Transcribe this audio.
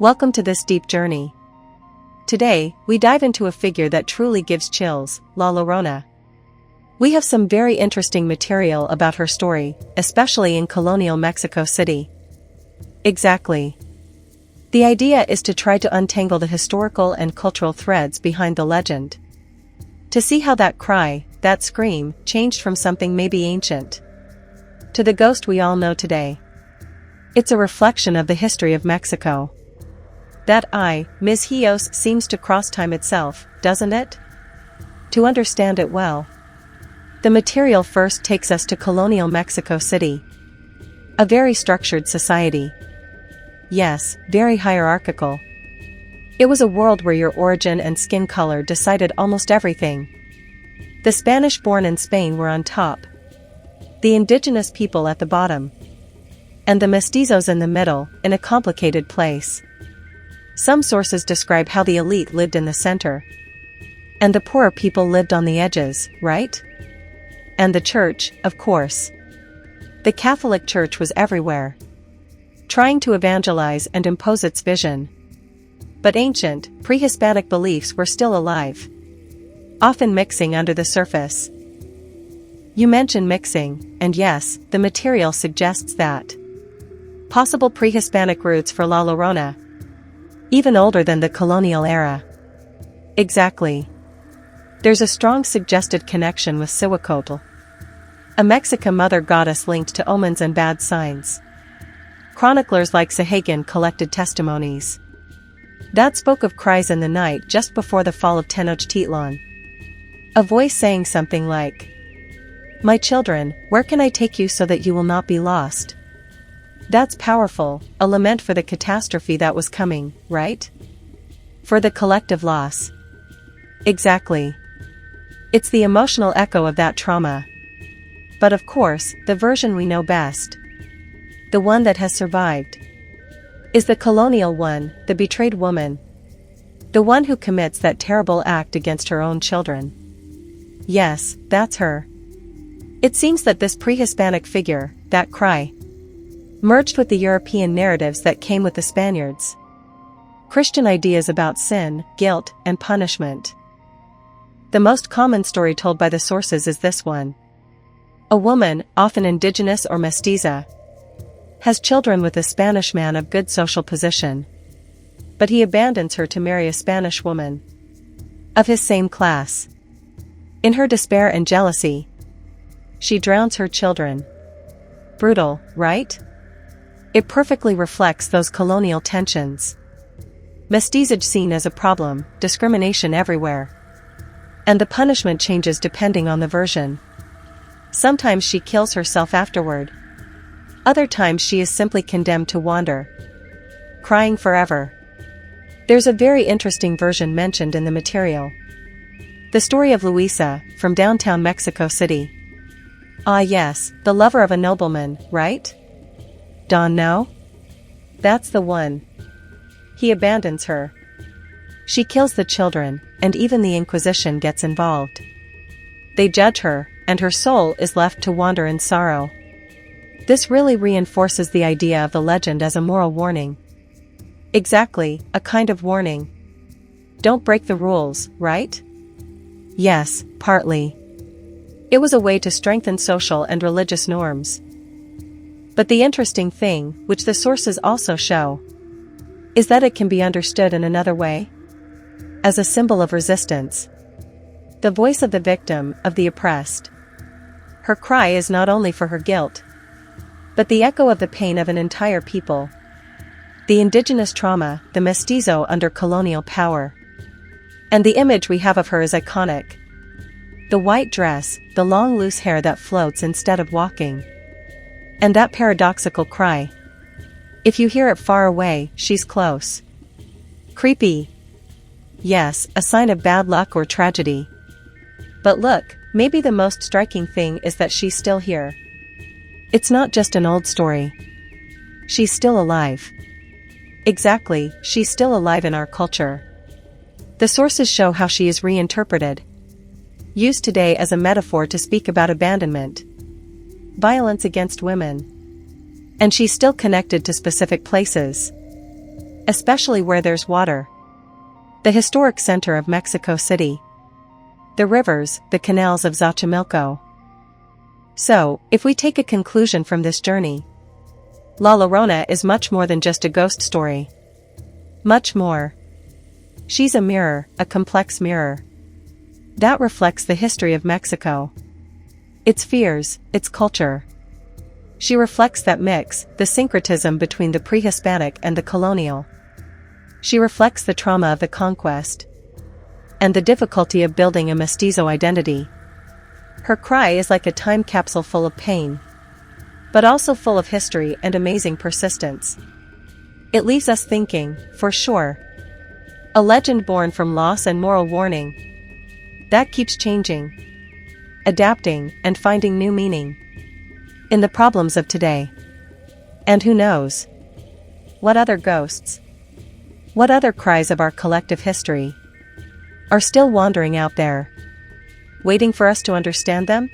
Welcome to this deep journey. Today, we dive into a figure that truly gives chills, La Llorona. We have some very interesting material about her story, especially in colonial Mexico City. Exactly. The idea is to try to untangle the historical and cultural threads behind the legend. To see how that cry, that scream, changed from something maybe ancient to the ghost we all know today. It's a reflection of the history of Mexico. That Ms. Hios seems to cross time itself, doesn't it? To understand it well, the material first takes us to colonial Mexico City. A very structured society. Yes, very hierarchical. It was a world where your origin and skin color decided almost everything. The Spanish born in Spain were on top, the indigenous people at the bottom, and the mestizos in the middle, in a complicated place. Some sources describe how the elite lived in the center, and the poorer people lived on the edges, right? And the church, of course. The Catholic Church was everywhere, trying to evangelize and impose its vision. But ancient, pre-Hispanic beliefs were still alive, often mixing under the surface. You mention mixing, and yes, the material suggests that. Possible pre-Hispanic roots for La Llorona, even older than the colonial era. Exactly. There's a strong suggested connection with Cihuacoatl, a Mexican mother goddess linked to omens and bad signs. Chroniclers like Sightings collected testimonies that spoke of cries in the night just before the fall of Tenochtitlan. A voice saying something like, "My children, where can I take you so that you will not be lost?" That's powerful, a lament for the catastrophe that was coming, right? For the collective loss. Exactly. It's the emotional echo of that trauma. But of course, the version we know best, the one that has survived, is the colonial one, the betrayed woman. The one who commits that terrible act against her own children. Yes, that's her. It seems that this pre-Hispanic figure, that cry, merged with the European narratives that came with the Spaniards. Christian ideas about sin, guilt, and punishment. The most common story told by the sources is this one. A woman, often indigenous or mestiza, has children with a Spanish man of good social position. But he abandons her to marry a Spanish woman of his same class. In her despair and jealousy, she drowns her children. Brutal, right? It perfectly reflects those colonial tensions. Mestizage seen as a problem, discrimination everywhere. And the punishment changes depending on the version. Sometimes she kills herself afterward. Other times she is simply condemned to wander, crying forever. There's a very interesting version mentioned in the material. The story of Luisa, from downtown Mexico City. Ah yes, the lover of a nobleman, right? Don no? That's the one. He abandons her. She kills the children, and even the Inquisition gets involved. They judge her, and her soul is left to wander in sorrow. This really reinforces the idea of the legend as a moral warning. Exactly, a kind of warning. Don't break the rules, right? Yes, partly. It was a way to strengthen social and religious norms. But the interesting thing, which the sources also show, is that it can be understood in another way. As a symbol of resistance. The voice of the victim, of the oppressed. Her cry is not only for her guilt, but the echo of the pain of an entire people. The indigenous trauma, the mestizo under colonial power. And the image we have of her is iconic. The white dress, the long loose hair that floats instead of walking. And that paradoxical cry. If you hear it far away, she's close. Creepy. Yes, a sign of bad luck or tragedy. But look, maybe the most striking thing is that she's still here. It's not just an old story. She's still alive. Exactly, she's still alive in our culture. The sources show how she is reinterpreted. Used today as a metaphor to speak about abandonment, violence against women. And she's still connected to specific places. especially where there's water. The historic center of Mexico City. The rivers, the canals of Xochimilco. So, if we take a conclusion from this journey, La Llorona is much more than just a ghost story. Much more. She's a mirror, a complex mirror. That reflects the history of Mexico. Its fears, its culture. She reflects that mix, the syncretism between the pre-Hispanic and the colonial. She reflects the trauma of the conquest. And the difficulty of building a mestizo identity. Her cry is like a time capsule full of pain, but also full of history and amazing persistence. It leaves us thinking, for sure. A legend born from loss and moral warning. That keeps changing, adapting, and finding new meaning in the problems of today. And who knows? What other ghosts? What other cries of our collective history are still wandering out there, waiting for us to understand them?